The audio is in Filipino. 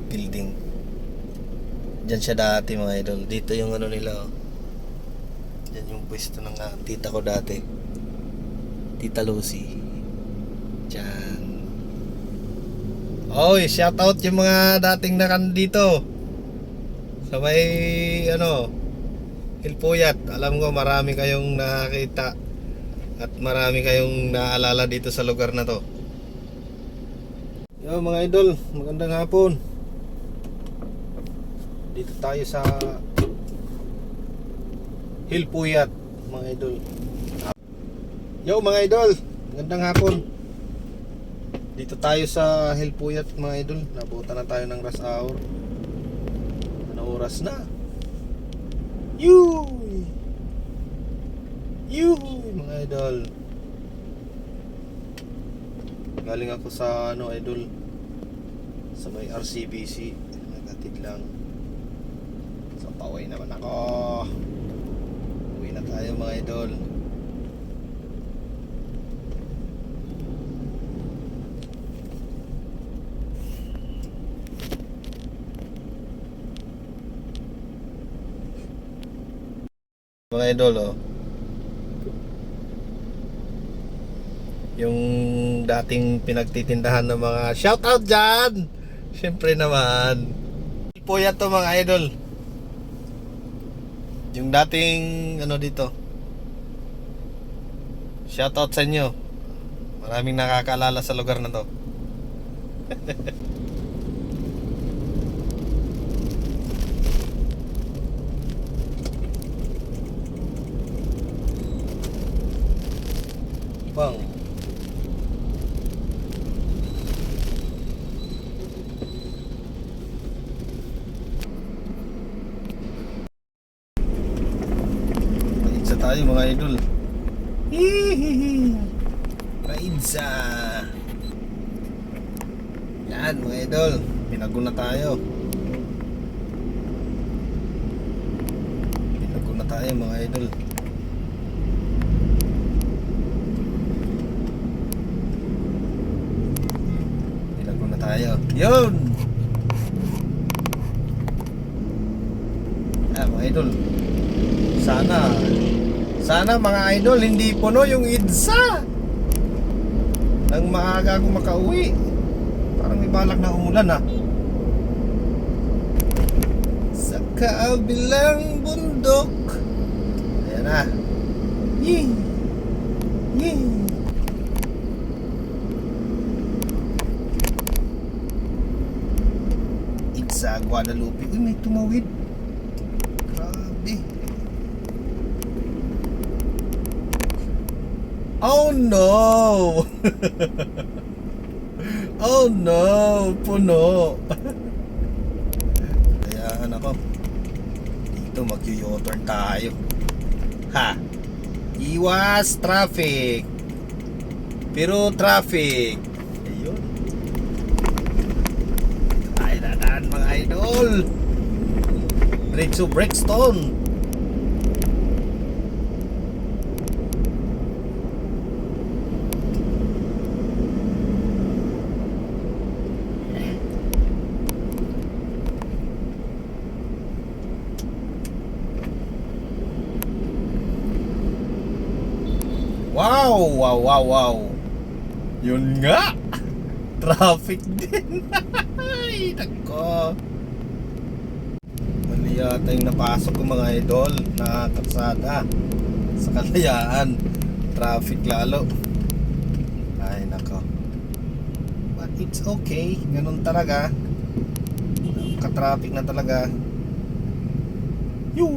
building. Diyan siya dati mga idol. Dito yung ano nila oh. Diyan yung pwesto ng tita ko dati. Tita Lucy. Diyan. Oy, shout out yung mga dating dito. Sa may ano, Hilpuyat. Alam ko marami kayong nakakita at marami kayong naalala dito sa lugar na to. Yo mga idol, magandang hapon. Dito tayo sa Hilpuyat mga idol. Yo mga idol, magandang hapon. Dito tayo sa Hilpuyat mga idol. Nabutan na tayo ng rush hour. Ano oras na? Yuy mga idol. Galing ako sa ano idol, sa may RCBC. Nagatid lang. So pauwi naman ako. Uwi na tayo mga idol. Mga idol oh. Yung dating pinagtitindahan ng mga shout out dyan. Siyempre naman. Hilpuyat to mga idol. Yung dating ano dito. Shout out sa inyo. Maraming nakakaalala sa lugar na to. Bang. Paidsa tayo mga idol. Hihihi. Paidsa. Yan mga idol. Pinago na tayo. Pinago na tayo mga idol. Tayo. Yun. Mga idol. Sana mga idol hindi puno yung EDSA. Nang maaga akong makauwi. Parang may balak na umulan ah. Sa kabilang bundok. Ayan na. Yee. Sa Guadalupe. Uy, may tumawid. Grabe. Oh no. Oh no, puno. Kaya ako, dito mag-u-turn tayo. Ha. Iwas traffic. Pero traffic. Mga idol, bridge to Brixton. Wow. Yun nga. Traffic din. Ay, nako. Mali yata yung napasok ko mga idol na kalsada. Sa Kalayaan, traffic lalo. Ay, nako. But it's okay. Ganun talaga. Ka-traffic na talaga. Yo.